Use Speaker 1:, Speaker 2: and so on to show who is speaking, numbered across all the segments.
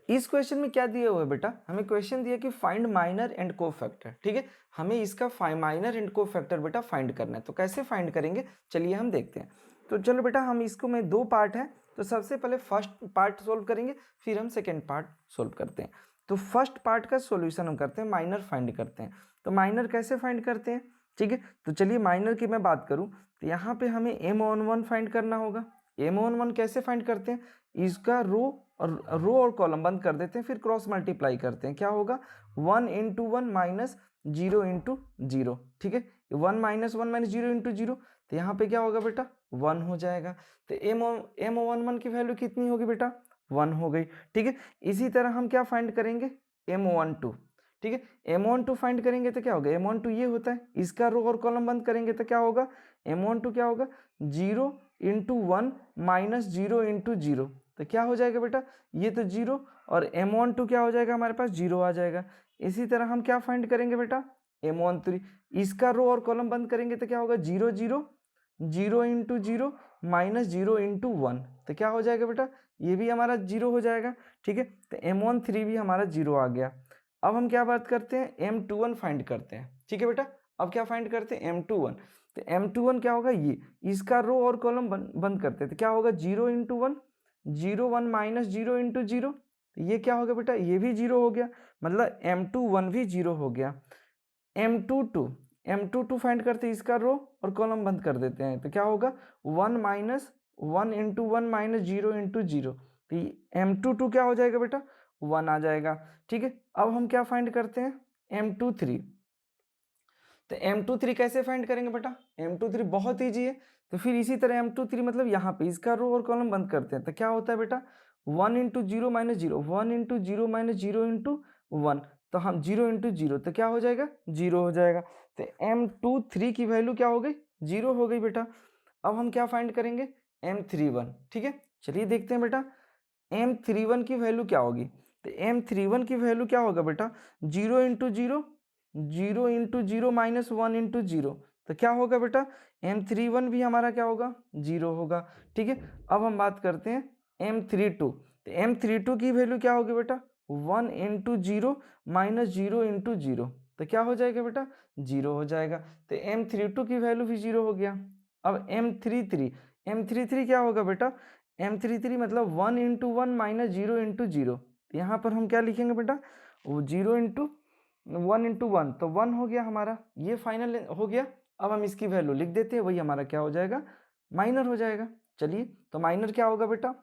Speaker 1: इस क्वेश्चन में क्या दिया हुआ है बेटा, हमें क्वेश्चन दिया कि फाइंड माइनर एंड कोफैक्टर, ठीक है। हमें इसका माइनर एंड कोफैक्टर बेटा फाइंड करना है। तो कैसे फाइंड करेंगे, चलिए हम देखते हैं। तो चलो बेटा, हम इसको में दो पार्ट है, तो सबसे पहले फर्स्ट पार्ट सोल्व करेंगे, फिर हम सेकेंड पार्ट सोल्व करते हैं। तो फर्स्ट पार्ट का सोल्यूशन हम करते हैं, माइनर फाइंड करते हैं। तो माइनर कैसे फाइंड करते हैं, ठीक है। तो चलिए माइनर की मैं बात करूँ तो यहाँ पे हमें m11 फाइंड करना होगा। m11 कैसे फाइंड करते हैं, इसका रो और कॉलम बंद कर देते हैं, फिर क्रॉस मल्टीप्लाई करते हैं, क्या होगा 1 इंटू 1 माइनस 0 इंटू 0, ठीक है। 1 माइनस 1 माइनस 0 इंटू 0, तो यहाँ पे क्या होगा बेटा 1 हो जाएगा। तो m11 की वैल्यू कितनी होगी बेटा 1 हो गई, ठीक है। इसी तरह हम क्या फाइंड करेंगे m12, ठीक है। m12 फाइंड करेंगे तो क्या होगा, m12 ये होता है, इसका रो और कॉलम बंद करेंगे तो क्या होगा m12 क्या होगा 0 इंटू 1 माइनस 0 इंटू 0, तो क्या हो जाएगा बेटा ये तो 0, और m12 क्या हो जाएगा हमारे पास 0 आ जाएगा। इसी तरह हम क्या फाइंड करेंगे बेटा m13, इसका रो और कॉलम बंद करेंगे तो क्या होगा 0 0 0 इंटू 0 माइनस 0 इंटू 1, तो क्या हो जाएगा बेटा ये भी हमारा 0 हो जाएगा, ठीक है। तो m13 भी हमारा 0 आ गया। अब हम क्या बात करते हैं m21 फाइंड करते हैं, ठीक है बेटा। अब क्या फाइंड करते हैं m21, तो m21 क्या होगा ये, इसका रो और कॉलम बंद करते हैं, तो क्या होगा 0 इंटू 1 0 1 माइनस 0 इंटू 0, ये क्या हो गया बेटा ये भी 0 हो गया, मतलब m21 भी 0 हो गया। m22 फाइंड करते हैं, इसका रो और कॉलम बंद कर देते हैं, तो क्या होगा 1 माइनस 1 इंटू 1 माइनस 0 इंटू 0, तो m22 क्या हो जाएगा बेटा 1 आ जाएगा, ठीक है। अब हम क्या फाइंड करते हैं m23, तो m23 कैसे फाइंड करेंगे बेटा m23 बहुत ईजी है। तो फिर इसी तरह m23 मतलब यहाँ पे इसका रो और कॉलम बंद करते हैं, तो क्या होता है बेटा 1 into 0 minus 0, 1 into 0 minus 0 into 1, तो हम 0 इंटू 0, तो क्या हो जाएगा 0 हो जाएगा। तो m23 की वैल्यू क्या हो गई 0 हो गई बेटा। अब हम क्या फाइंड करेंगे m31, ठीक है। चलिए देखते हैं बेटा m31 की वैल्यू क्या होगी, तो m31 की वैल्यू क्या होगा बेटा 0 इंटू 0 0 इंटू 0 माइनस 1 इंटू 0, तो क्या होगा बेटा m31 भी हमारा क्या होगा 0 होगा, ठीक है। अब हम बात करते हैं m32, तो m32 की वैल्यू क्या होगी बेटा 1 इंटू 0 माइनस 0 इंटू 0, तो क्या हो जाएगा बेटा 0 हो जाएगा। तो m32 की वैल्यू भी 0 हो गया। अब m33 क्या होगा बेटा m33 मतलब 1 इंटू 1 माइनस 0 इंटू 0, यहाँ पर हम क्या लिखेंगे बेटा वो 0 इंटू 1 इंटू 1, तो 1 हो गया हमारा, ये फाइनल हो गया। अब हम इसकी वैल्यू लिख देते हैं, वही हमारा क्या हो जाएगा माइनर हो जाएगा। चलिए तो माइनर क्या होगा बेटा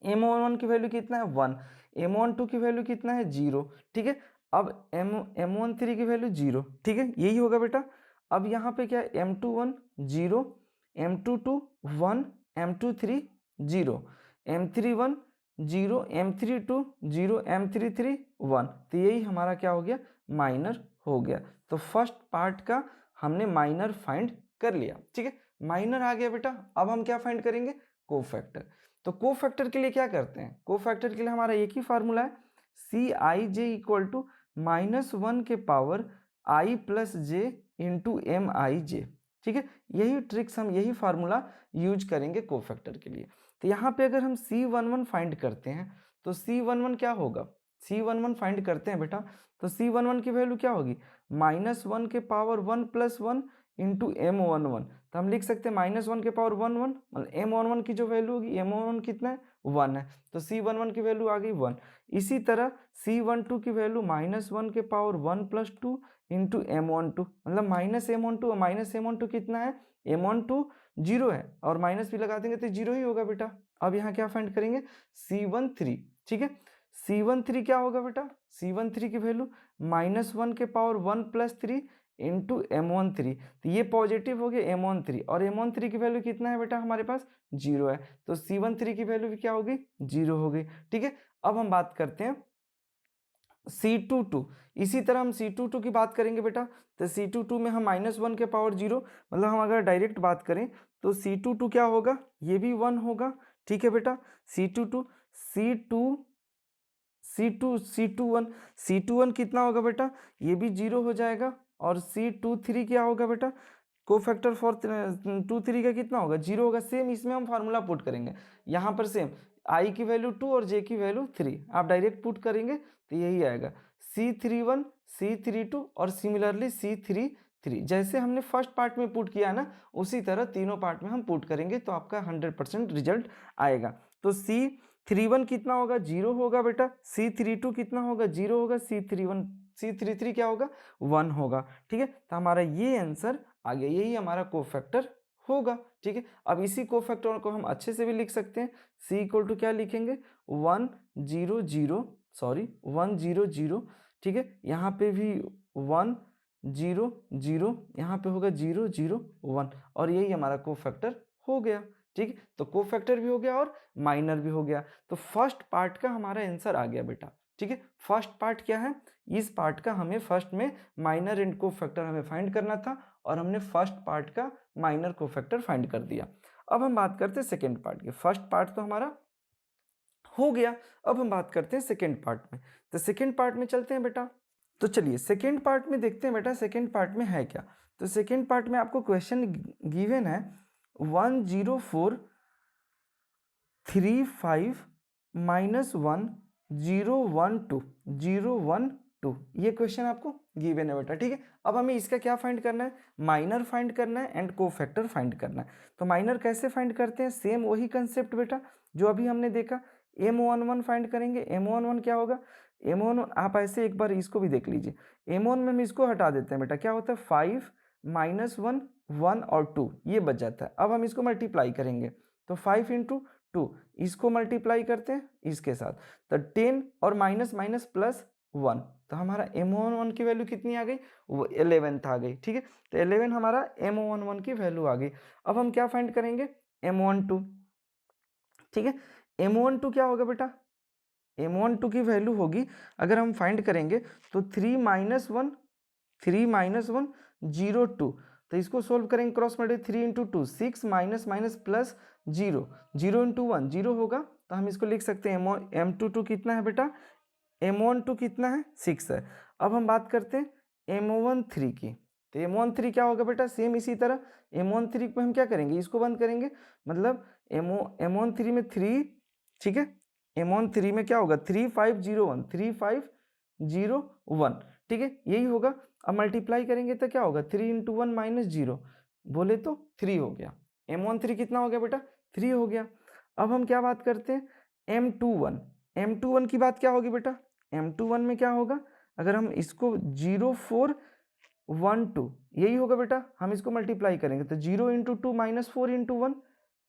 Speaker 1: m11 की वैल्यू कितना है 1, m12 की वैल्यू कितना है 0, ठीक है। अब m13 की वैल्यू 0, ठीक है, यही होगा बेटा। अब यहाँ पे क्या है m21 0, m22 1, m23 0, m31 0, m32 0, m33 1, तो यही हमारा क्या हो गया माइनर हो गया। तो फर्स्ट पार्ट का हमने माइनर फाइंड कर लिया, ठीक है। माइनर आ गया बेटा। अब हम क्या फाइंड करेंगे कोफैक्टर। तो कोफैक्टर के लिए क्या करते हैं, कोफैक्टर के लिए हमारा एक ही फार्मूला है सी आई जे इक्वल टू -1 के पावर आई प्लस जे इंटू एम आई जे, ठीक है। यही ट्रिक्स हम यही फार्मूला यूज करेंगे कोफैक्टर के लिए। तो यहाँ पे अगर हम C11 फाइंड करते हैं तो C11 क्या होगा, C11 फाइंड करते हैं बेटा, तो C11 की वैल्यू क्या होगी -1 के पावर 1 प्लस 1 इंटू m11, तो हम लिख सकते हैं -1 के पावर 1 1, मतलब m11 की जो वैल्यू होगी m11 कितना है 1 है, तो C11 की वैल्यू आ गई 1। इसी तरह C12 की वैल्यू -1 के पावर 1 प्लस 2 इंटू m12, मतलब -m12 और -m12 कितना है m12 0 है, और माइनस भी लगा देंगे तो 0 ही होगा बेटा। अब यहाँ क्या फाइंड करेंगे C13, ठीक है। C13 क्या होगा बेटा C13 की वैल्यू -1 के पावर 1 प्लस 3 इंटू m13, तो ये पॉजिटिव हो गया m13, और m13 की वैल्यू कितना है बेटा हमारे पास 0 है, तो C13 की वैल्यू भी क्या होगी 0 हो गई, ठीक है। अब हम बात करते हैं C22, इसी तरह हम C22 की बात करेंगे बेटा, तो C22 में हम -1 के पावर 0, मतलब हम अगर डायरेक्ट बात करें तो C22 क्या होगा ये भी 1 होगा, ठीक है बेटा। C22 C21 कितना होगा बेटा ये भी 0 हो जाएगा, और C23 क्या होगा बेटा कोफैक्टर फॉर 23 का कितना होगा 0 होगा। सेम इसमें हम फार्मूला पुट करेंगे यहाँ पर सेम आई की वैल्यू 2 और जे की वैल्यू 3, आप डायरेक्ट पुट करेंगे तो यही आएगा C31 C32 और सिमिलरली C33। जैसे हमने फर्स्ट पार्ट में पुट किया ना उसी तरह तीनों पार्ट में हम पुट करेंगे तो आपका 100% रिजल्ट आएगा। तो C31 कितना होगा 0 होगा बेटा, C32 कितना होगा 0 होगा, C33 क्या होगा 1 होगा। ठीक है, तो हमारा ये आंसर आ गया, यही हमारा कोफैक्टर होगा। ठीक है, अब इसी कोफैक्टर को हम अच्छे से भी लिख सकते हैं। C इक्वल टू क्या लिखेंगे 1 0 0 सॉरी 1 0 0। ठीक है, यहाँ पे भी 1 0 0, यहाँ पे होगा 0 0 1 और यही हमारा कोफैक्टर हो गया। ठीक है, तो कोफैक्टर भी हो गया और माइनर भी हो गया। तो फर्स्ट पार्ट का हमारा आंसर आ गया बेटा। ठीक है, फर्स्ट पार्ट क्या है, इस पार्ट का हमें फर्स्ट में माइनर एंड कोफैक्टर हमें फाइंड करना था और हमने फर्स्ट पार्ट का माइनर कोफैक्टर फाइंड कर दिया। अब हम बात करते हैं सेकेंड पार्ट की। फर्स्ट पार्ट तो हमारा हो गया, अब हम बात करते हैं सेकेंड पार्ट में। तो सेकेंड पार्ट में चलते हैं बेटा। तो चलिए सेकेंड पार्ट में देखते हैं बेटा सेकेंड पार्ट में है क्या। तो सेकेंड पार्ट में आपको क्वेश्चन गिवन है 10435 -1 012 012, ये क्वेश्चन आपको गिवन है बेटा। ठीक है, अब हमें इसका क्या फाइंड करना है, माइनर फाइंड करना है एंड कोफैक्टर फाइंड करना है। तो माइनर कैसे फाइंड करते हैं, सेम वही कंसेप्ट बेटा जो अभी हमने देखा, M11 फाइंड करेंगे। M11 क्या होगा, M11 आप ऐसे एक बार इसको भी देख लीजिए, M1 में हम इसको हटा देते हैं बेटा, क्या होता है 5 -1 1 और 2, ये बच जाता है। अब हम इसको मल्टीप्लाई करेंगे तो 5 × 2, इसको मल्टीप्लाई करते हैं इसके साथ तो 10 और माइनस माइनस प्लस 1, तो हमारा M11 की वैल्यू कितनी आ गई, वो 11th आ गई। ठीक है, तो 11 हमारा M11 की वैल्यू आ गई। अब हम क्या फाइंड करेंगे M12। ठीक है, M12 क्या होगा बेटा, M12 की वैल्यू होगी, अगर हम फाइंड करेंगे तो 3 -1 0 2, तो इसको सोल्व करेंगे cross multiply 3 × 2 6 minus minus plus 0 0 × 1 0 होगा, तो हम इसको लिख सकते हैं M22 कितना है बेटा, M12 कितना है 6 है। अब हम बात करते हैं M13 की। तो M13 क्या होगा बेटा, सेम इसी तरह M13 को हम क्या करेंगे, इसको बंद करेंगे, मतलब M13 में 3, ठीक है, M13 में क्या होगा 3501 3501। ठीक है, यही होगा। अब मल्टीप्लाई करेंगे तो क्या होगा 3 × 1 -0, बोले तो 3 हो गया। M13 कितना हो गया बेटा 3 हो गया। अब हम क्या बात करते हैं M21। M21 की बात क्या होगी बेटा, M21 में क्या होगा, अगर हम इसको 0412 यही होगा बेटा, हम इसको मल्टीप्लाई करेंगे तो 0 × 2 -4 × 1,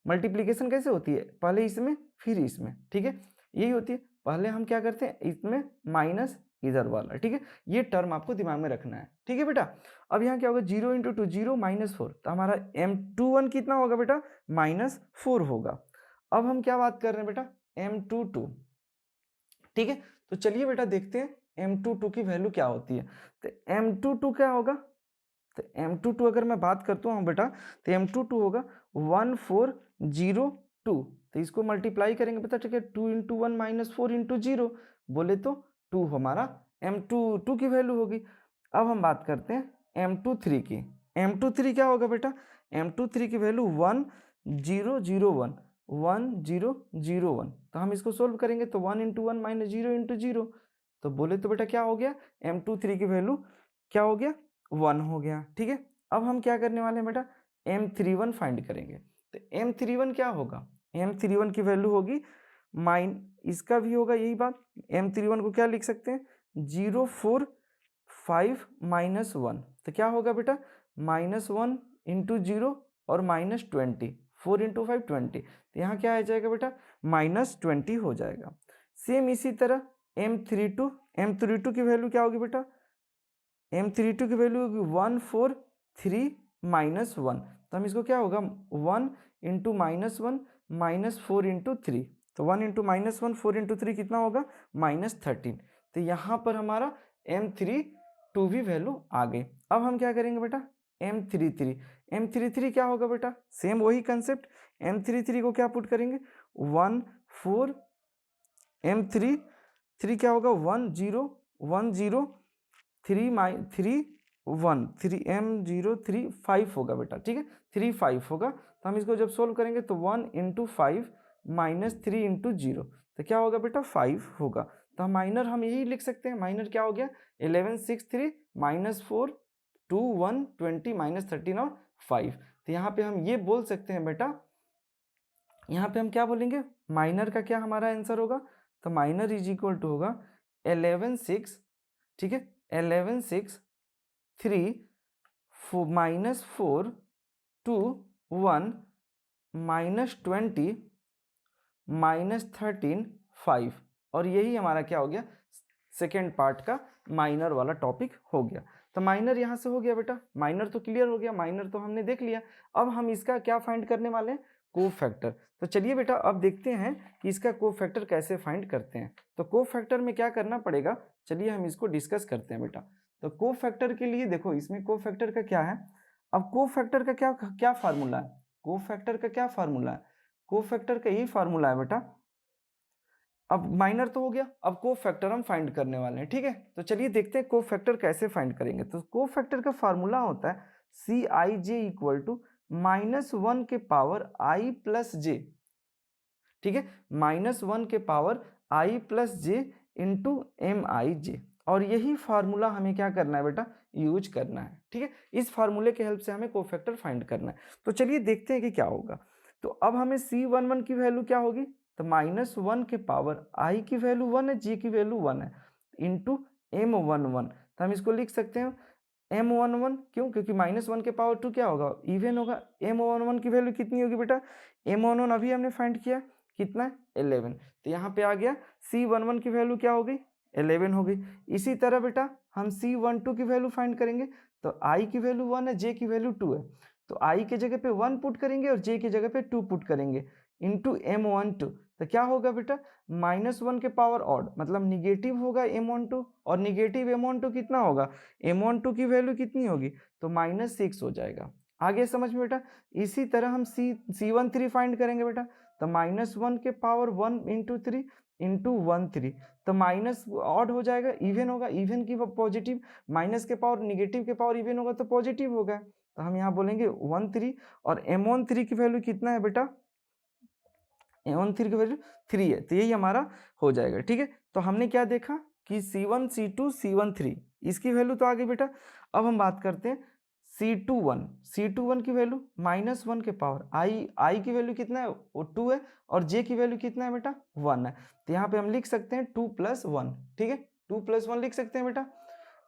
Speaker 1: मल्टीप्लीकेशन कैसे होती है, पहले इसमें फिर इसमें। ठीक है, यही होती है, पहले हम क्या करते हैं इसमें माइनस इधर वाला। ठीक है, ये टर्म आपको दिमाग में रखना है। ठीक है बेटा, अब यहाँ क्या होगा 0 × 2 0 -4, तो हमारा M21 कितना होगा बेटा -4 होगा। अब हम क्या बात कर रहे हैं बेटा M22। ठीक है, तो चलिए बेटा देखते हैं M22 की वैल्यू क्या होती है। तो M22 क्या होगा, तो M22 अगर मैं बात करता हूँ बेटा तो M22 होगा 1402, तो इसको मल्टीप्लाई करेंगे पता, ठीक है 2 × 1 -4 × 0, बोले तो 2 हमारा M22 की वैल्यू होगी। अब हम बात करते हैं M23 की। M23 क्या होगा बेटा, M23 की वैल्यू 1001 1001, तो हम इसको सोल्व करेंगे तो 1 × 1 -0 × 0, तो बोले तो बेटा क्या हो गया M23 की वैल्यू क्या हो गया 1 हो गया। ठीक है, अब हम क्या करने वाले हैं बेटा M31 फाइंड करेंगे। तो M31 क्या होगा, M31 की वैल्यू होगी इसका भी होगा यही बात, M31 को क्या लिख सकते हैं 045 -1, तो क्या होगा बेटा -1 × 0 और -20, 4 × 5 20, तो यहाँ क्या आ जाएगा बेटा -20 हो जाएगा। सेम इसी तरह M32 की वैल्यू क्या होगी बेटा, M32 की वैल्यू होगी 143 -1, तो हम इसको क्या होगा 1 × -1 -4 × 3, तो 1 × -1 4 × 3 कितना होगा -13, तो यहाँ पर हमारा M32 भी वैल्यू आ गई। अब हम क्या करेंगे बेटा M33 क्या होगा बेटा, सेम वही कंसेप्ट, M33 को क्या पुट करेंगे 1 4, M33 क्या होगा 1 0 1 0 3 1 3 M035 होगा बेटा। ठीक है 35 होगा, तो हम इसको जब सोल्व करेंगे तो 1 × 5 -3 इंटू 0, तो क्या होगा बेटा 5 होगा। तो माइनर हम यही लिख सकते हैं, माइनर क्या हो गया 11 6 3 -4 2 1 20 -13 और 5। तो यहाँ पे हम ये बोल सकते हैं बेटा, यहाँ पे हम क्या बोलेंगे, माइनर का क्या हमारा आंसर होगा, तो माइनर इज इक्वल टू होगा 11 6, ठीक है 11 6 3 -4 2 1 -20 -13 5, और यही हमारा क्या हो गया सेकेंड पार्ट का माइनर वाला टॉपिक हो गया। तो माइनर यहाँ से हो गया बेटा, माइनर तो क्लियर हो गया, माइनर तो हमने देख लिया। अब हम इसका क्या फाइंड करने वाले हैं, कोफैक्टर। तो चलिए बेटा अब देखते हैं कि इसका कोफैक्टर कैसे फाइंड करते हैं। तो कोफैक्टर में क्या करना पड़ेगा, चलिए हम इसको डिस्कस करते हैं बेटा। तो कोफैक्टर के लिए देखो, इसमें कोफैक्टर का क्या है, अब कोफैक्टर का क्या क्या फार्मूला है, कोफैक्टर का क्या फार्मूला है, कोफैक्टर का यही फार्मूला है बेटा। अब माइनर तो हो गया, अब कोफैक्टर हम फाइंड करने वाले हैं, ठीक है। तो चलिए देखते हैं कोफैक्टर कैसे फाइंड करेंगे। तो कोफैक्टर का फार्मूला होता है Cij इक्वल टू -1 के पावर i प्लस जे, ठीक है, -1 के power i plus J into MIj, और यही फार्मूला हमें क्या करना है बेटा, यूज करना है, ठीक है। इस फार्मूले के हेल्प से हमें कोफैक्टर फाइंड करना है। तो चलिए देखते हैं कि क्या होगा। तो अब हमें C11 की वैल्यू क्या होगी, तो -1 के पावर i की वैल्यू 1 है, j की वैल्यू 1 है, इंटू M11। तो हम इसको लिख सकते हैं M11, क्यों, क्योंकि -1 के पावर 2 क्या होगा, इवन होगा। M11 की वैल्यू कितनी होगी बेटा, M11 अभी हमने फाइंड किया कितना, 11। तो यहाँ पे आ गया C11 की वैल्यू क्या हो गई, 11 हो गई। इसी तरह बेटा हम C12 की वैल्यू फाइंड करेंगे। तो i की वैल्यू 1 है, j की वैल्यू 2 है, तो i के जगह पे 1 पुट करेंगे और j की जगह पे 2 पुट करेंगे, इंटू M12। तो क्या होगा बेटा, -1 के पावर ऑड, मतलब निगेटिव होगा M12, और निगेटिव M12 कितना होगा, M12 की वैल्यू कितनी होगी, तो -6 हो जाएगा। आगे समझ में बेटा। इसी तरह हम C13 फाइंड करेंगे बेटा। तो -1 के पावर 1 इंटू 3 इंटू 1 3, तो माइनस ऑड हो जाएगा, इवन होगा, इवन की पॉजिटिव, माइनस के पावर निगेटिव के पावर इवन होगा तो पॉजिटिव होगा। तो हम यहाँ बोलेंगे 1 3, और M13 की वैल्यू कितना है बेटा, M13 की वैल्यू 3 है, तो यही हमारा हो जाएगा, ठीक है। तो हमने क्या देखा कि C1 C2 C1 3, इसकी वैल्यू तो आ गई बेटा। अब हम बात करते हैं C21 की वैल्यू -1 के पावर i की वैल्यू कितना है, वो 2 है, और j की वैल्यू कितना है बेटा, 1 है। तो यहाँ पे हम लिख सकते हैं 2 + 1, ठीक है, 2 + 1 लिख सकते हैं बेटा।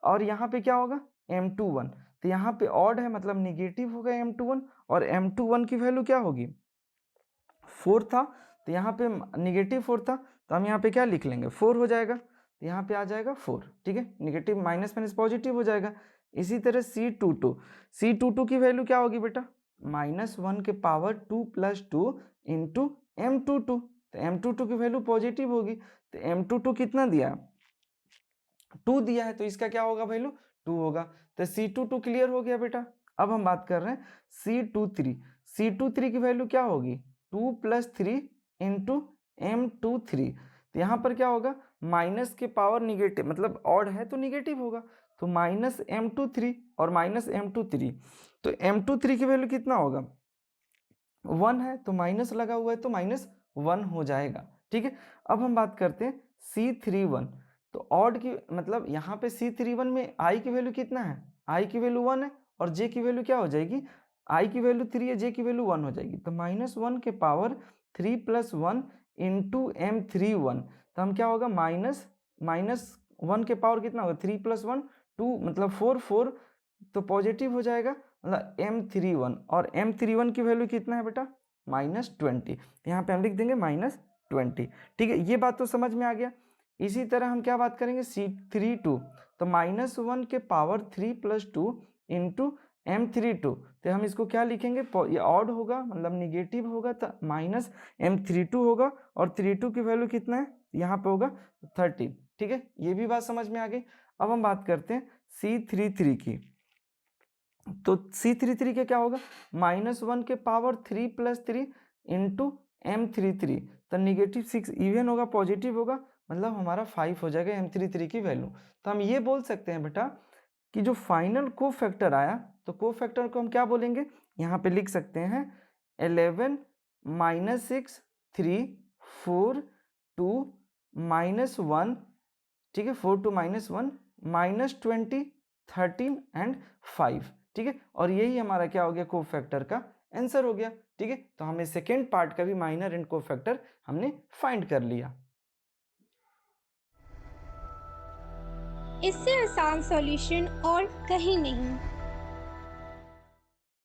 Speaker 1: और यहाँ पे क्या होगा, M21, तो यहाँ पे ऑड है, मतलब निगेटिव होगा M21, और M21 की वैल्यू क्या होगी, 4 था, तो यहाँ पे निगेटिव 4 था, तो हम यहाँ पे क्या लिख लेंगे, 4 हो जाएगा। तो यहाँ पे आ जाएगा 4, ठीक है, निगेटिव माइनस माइनस पॉजिटिव हो जाएगा। इसी तरह C22 की वैल्यू क्या होगी बेटा, -1 के पावर 2 + 2 इंटू M22, तो M22 की वैल्यू पॉजिटिव होगी। तो M22 कितना दिया, 2 दिया है, तो इसका क्या होगा वैल्यू, 2 होगा। तो C22 क्लियर हो गया बेटा। अब हम बात कर रहे हैं C23 की वैल्यू क्या होगी, 2 + 3 इंटू M23। तो यहाँ पर क्या होगा, माइनस के पावर निगेटिव, मतलब ऑड है तो निगेटिव होगा, तो -M23 और -M23, तो M23 की वैल्यू कितना होगा, 1 है, तो माइनस लगा हुआ है तो -1 हो जाएगा, ठीक है। अब हम बात करते हैं C31, तो ऑड की, मतलब यहाँ पे C31 में i की वैल्यू कितना है, i की वैल्यू 1 है, और j की वैल्यू क्या हो जाएगी, i की वैल्यू 3 है, j की वैल्यू 1 हो जाएगी। तो -1 के पावर 3 + 1 इंटू M31, तो हम क्या होगा, -1 के पावर कितना होगा, 3 + 1 2, मतलब 4 तो पॉजिटिव हो जाएगा, मतलब M31, और M31 की वैल्यू कितना है बेटा, -20, यहाँ पे हम लिख देंगे -20, ठीक है, ये बात तो समझ में आ गया। इसी तरह हम क्या बात करेंगे, C32, तो -1 के पावर 3 + 2 इंटू M32, तो हम इसको क्या लिखेंगे, ये ऑड होगा, मतलब निगेटिव होगा, तो -M32 होगा, और 32 की वैल्यू कितना है, यहाँ पे होगा 13, ठीक है, ये भी बात समझ में आ गई। अब हम बात करते हैं C33 की। तो C33 का क्या होगा, -1 के पावर 3 + 3 इंटू M33, तो -6 इवन होगा, पॉजिटिव होगा, मतलब हमारा 5 हो जाएगा M33 की वैल्यू। तो हम ये बोल सकते हैं बेटा कि जो फाइनल कोफैक्टर आया, तो कोफैक्टर को हम क्या बोलेंगे, यहाँ पे लिख सकते हैं 11 -6 3 4 2 -1, ठीक है, 4 2 -1 -20 13 एंड 5, ठीक है। और यही हमारा क्या हो गया, कोफैक्टर का आंसर हो गया, ठीक है। तो हमें सेकेंड पार्ट का भी माइनर एंड कोफैक्टर हमने फाइंड कर लिया।
Speaker 2: इससे आसान सॉल्यूशन और कहीं नहीं।